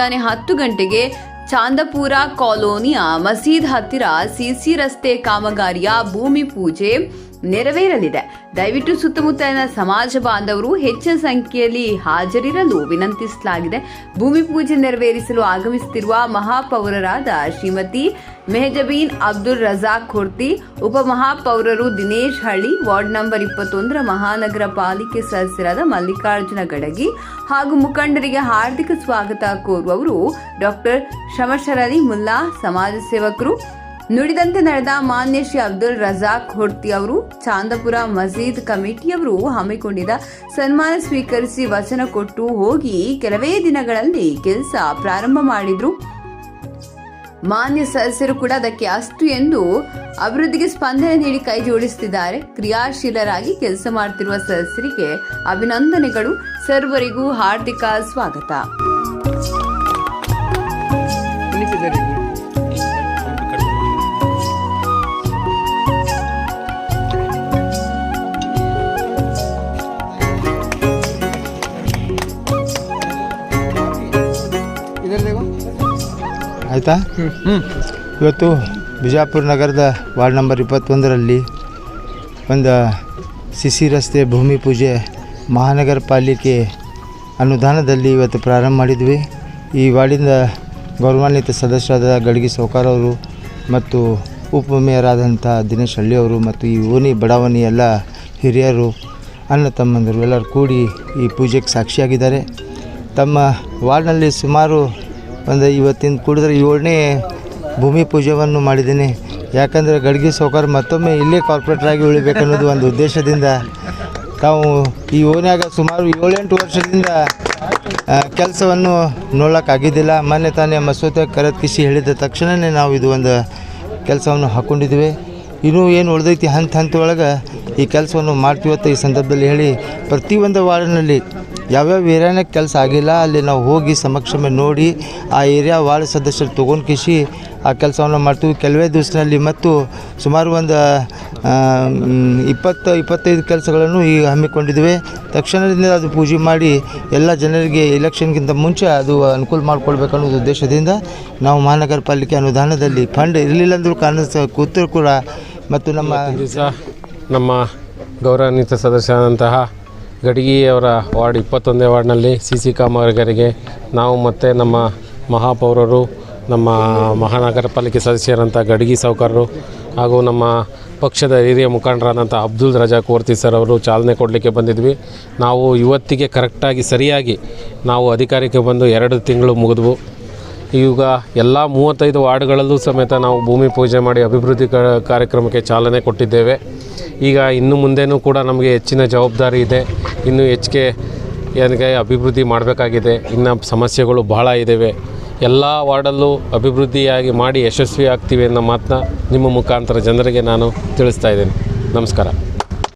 ಮುಂಜಾನೆ 10 ಗಂಟೆಗೆ ಚಾಂದಪುರ ಕಾಲೋನಿಯ ಮಸೀದ್ ಹತ್ತಿರ ಸಿಸಿ ರಸ್ತೆ ಕಾಮಗಾರಿಯ ಭೂಮಿ ಪೂಜೆ ನೆರವೇರಲಿದೆ. ದಯವಿಟ್ಟು ಸುತ್ತಮುತ್ತಲಿನ ಸಮಾಜ ಬಾಂಧವರು ಹೆಚ್ಚಿನ ಸಂಖ್ಯೆಯಲ್ಲಿ ಹಾಜರಿರಲು ವಿನಂತಿಸಲಾಗಿದೆ. ಭೂಮಿ ಪೂಜೆ ನೆರವೇರಿಸಲು ಆಗಮಿಸುತ್ತಿರುವ ಮಹಾಪೌರರಾದ ಶ್ರೀಮತಿ ಮೆಹಜಬೀನ್ ಅಬ್ದುಲ್ ರಜಾಕ್ ಖುರ್ತಿ, ಉಪಮಹಾಪೌರರು ದಿನೇಶ್ ಹಳ್ಳಿ, ವಾರ್ಡ್ ನಂಬರ್ 21ರ ಮಹಾನಗರ ಪಾಲಿಕೆ ಸದಸ್ಯರಾದ ಮಲ್ಲಿಕಾರ್ಜುನ ಗಡಗಿ ಹಾಗೂ ಮುಖಂಡರಿಗೆ ಹಾರ್ದಿಕ ಸ್ವಾಗತ ಕೋರುವವರು ಡಾಕ್ಟರ್ ಶಮಶರ್ ಅಲಿ ಮುಲ್ಲಾ, ಸಮಾಜ ಸೇವಕರು. ನುಡಿದಂತೆ ನಡೆದ ಮಾನ್ಯ ಶ್ರೀ ಅಬ್ದುಲ್ ರಜಾಕ್ ಖುರ್ತಿ ಅವರು ಚಾಂದಪುರ ಮಸೀದ್ ಕಮಿಟಿಯವರು ಹಮ್ಮಿಕೊಂಡಿದ್ದ ಸನ್ಮಾನ ಸ್ವೀಕರಿಸಿ ವಚನ ಕೊಟ್ಟು ಹೋಗಿ ಕೆಲವೇ ದಿನಗಳಲ್ಲಿ ಕೆಲಸ ಪ್ರಾರಂಭ ಮಾಡಿದ್ರು. ಮಾನ್ಯ ಸದಸ್ಯರು ಕೂಡ ಅದಕ್ಕೆ ಅಷ್ಟು ಎಂದು ಅಭಿವೃದ್ಧಿಗೆ ಸ್ಪಂದನೆ ನೀಡಿ ಕೈ ಜೋಡಿಸುತ್ತಿದ್ದಾರೆ. ಕ್ರಿಯಾಶೀಲರಾಗಿ ಕೆಲಸ ಮಾಡುತ್ತಿರುವ ಸದಸ್ಯರಿಗೆ ಅಭಿನಂದನೆಗಳು. ಸರ್ವರಿಗೂ ಹಾರ್ದಿಕ ಸ್ವಾಗತ. ಆಯಿತಾ. ಇವತ್ತು ಬಿಜಾಪುರ ನಗರದ ವಾರ್ಡ್ ನಂಬರ್ 21ರಲ್ಲಿ ಒಂದು ಸಿಸಿ ರಸ್ತೆ ಭೂಮಿ ಪೂಜೆ ಮಹಾನಗರ ಪಾಲಿಕೆ ಅನುದಾನದಲ್ಲಿ ಇವತ್ತು ಪ್ರಾರಂಭ ಮಾಡಿದ್ವಿ. ಈ ವಾರ್ಡಿಂದ ಗೌರವಾನ್ವಿತ ಸದಸ್ಯರಾದ ಗಡಗಿ ಸೌಕಾರ ಅವರು ಮತ್ತು ಉಪಮೇಯರಾದಂಥ ದಿನೇಶ್ ಹಳ್ಳಿ ಅವರು ಮತ್ತು ಈ ಓಣಿ ಬಡಾವಣೆ ಎಲ್ಲ ಹಿರಿಯರು, ಅಣ್ಣ ತಮ್ಮಂದರು ಎಲ್ಲರೂ ಕೂಡಿ ಈ ಪೂಜೆಗೆ ಸಾಕ್ಷಿಯಾಗಿದ್ದಾರೆ. ತಮ್ಮ ವಾರ್ಡ್ನಲ್ಲಿ ಸುಮಾರು ಇವತ್ತಿನ ಕೂಡಿದ್ರೆ 7ನೇ ಭೂಮಿ ಪೂಜೆಯನ್ನು ಮಾಡಿದ್ದೀನಿ. ಯಾಕಂದರೆ ಗಡ್ಗಿ ಸೌಕರ್ ಮತ್ತೊಮ್ಮೆ ಇಲ್ಲೇ ಕಾರ್ಪೊರೇಟ್ರಾಗಿ ಉಳಿಬೇಕನ್ನೋದು ಒಂದು ಉದ್ದೇಶದಿಂದ ತಾವು ಈ ಓನ್ಯಾಗ ಸುಮಾರು 7-8 ವರ್ಷದಿಂದ ಕೆಲಸವನ್ನು ನೋಡೋಕ್ಕಾಗಿದ್ದಿಲ್ಲ. ಮೊನ್ನೆ ತಾನೇ ಮಸೂದೆ ಕರೆದ್ಕಿಸಿ ಹೇಳಿದ ತಕ್ಷಣವೇ ನಾವು ಇದು ಒಂದು ಕೆಲಸವನ್ನು ಹಾಕ್ಕೊಂಡಿದ್ವಿ. ಇನ್ನೂ ಏನು ಉಳಿದೈತಿ ಹಂತದೊಳಗೆ ಈ ಕೆಲಸವನ್ನು ಮಾಡ್ತೀವತ್ತ ಈ ಸಂದರ್ಭದಲ್ಲಿ ಹೇಳಿ, ಪ್ರತಿಯೊಂದು ವಾರ್ಡ್ನಲ್ಲಿ ಯಾವ್ಯಾವ ಏರಿಯಾನಾಗ ಕೆಲಸ ಆಗಿಲ್ಲ ಅಲ್ಲಿ ನಾವು ಹೋಗಿ ಸಮಕ್ಷಮೆ ನೋಡಿ ಆ ಏರಿಯಾ ವಾರ್ಡ್ ಸದಸ್ಯರು ತೊಗೊಂಡು ಕಿಸಿ ಆ ಕೆಲಸವನ್ನು ಮಾಡ್ತೀವಿ. ಕೆಲವೇ ದಿವಸದಲ್ಲಿ ಮತ್ತು ಸುಮಾರು ಒಂದು 20-25 ಕೆಲಸಗಳನ್ನು ಈಗ ಹಮ್ಮಿಕೊಂಡಿದ್ವಿ. ತಕ್ಷಣದಿಂದ ಅದು ಪೂಜೆ ಮಾಡಿ ಎಲ್ಲ ಜನರಿಗೆ ಎಲೆಕ್ಷನ್ಗಿಂತ ಮುಂಚೆ ಅದು ಅನುಕೂಲ ಮಾಡಿಕೊಡ್ಬೇಕನ್ನೋದು ಉದ್ದೇಶದಿಂದ ನಾವು ಮಹಾನಗರ ಪಾಲಿಕೆ ಅನುದಾನದಲ್ಲಿ ಫಂಡ್ ಇರಲಿಲ್ಲ ಅಂದರೂ ಕಾರಣ ಕೂತರು ಕೂಡ ಮತ್ತು ನಮ್ಮ ಗೌರವಾನ್ವಿತ ಸದಸ್ಯರಾದಂತಹ ಗಡಗಿಯವರ ವಾರ್ಡ್ 21ನೇ ವಾರ್ಡ್ನಲ್ಲಿ ಸಿಸಿ ಕಾಮಗಾರಿಗೆ ನಾವು ಮತ್ತು ನಮ್ಮ ಮಹಾಪೌರರು, ನಮ್ಮ ಮಹಾನಗರ ಪಾಲಿಕೆ ಸದಸ್ಯರಂಥ ಗಡಗಿ ಸಾವುಕಾರರು ಹಾಗೂ ನಮ್ಮ ಪಕ್ಷದ ಹಿರಿಯ ಮುಖಂಡರಾದಂಥ ಅಬ್ದುಲ್ ರಜಾಕ್ ಖುರ್ತಿ ಸರ್ ಅವರು ಚಾಲನೆ ಕೊಡಲಿಕ್ಕೆ ಬಂದಿದ್ವಿ. ನಾವು ಇವತ್ತಿಗೆ ಕರೆಕ್ಟಾಗಿ ಸರಿಯಾಗಿ ನಾವು ಅಧಿಕಾರಕ್ಕೆ ಬಂದು 2 ತಿಂಗಳು ಮುಗಿದ್ವು. ಈಗ ಎಲ್ಲ 35 ವಾರ್ಡ್ಗಳಲ್ಲೂ ಸಮೇತ ನಾವು ಭೂಮಿ ಪೂಜೆ ಮಾಡಿ ಅಭಿವೃದ್ಧಿ ಕಾರ್ಯಕ್ರಮಕ್ಕೆ ಚಾಲನೆ ಕೊಟ್ಟಿದ್ದೇವೆ. ಈಗ ಇನ್ನು ಮುಂದೆನೂ ಕೂಡ ನಮಗೆ ಹೆಚ್ಚಿನ ಜವಾಬ್ದಾರಿ ಇದೆ. ಇನ್ನೂ ಹೆಚ್ಚಿಗೆ ಏನಕ್ಕೆ ಅಭಿವೃದ್ಧಿ ಮಾಡಬೇಕಾಗಿದೆ. ಇನ್ನು ಸಮಸ್ಯೆಗಳು ಬಹಳ ಇದ್ದಾವೆ. ಎಲ್ಲ ವಾರ್ಡಲ್ಲೂ ಅಭಿವೃದ್ಧಿಯಾಗಿ ಮಾಡಿ ಯಶಸ್ವಿ ಆಗ್ತೀವಿ ಅನ್ನೋ ಮಾತನ್ನ ನಿಮ್ಮ ಮುಖಾಂತರ ಜನರಿಗೆ ನಾನು ತಿಳಿಸ್ತಾ ಇದ್ದೇನೆ. ನಮಸ್ಕಾರ.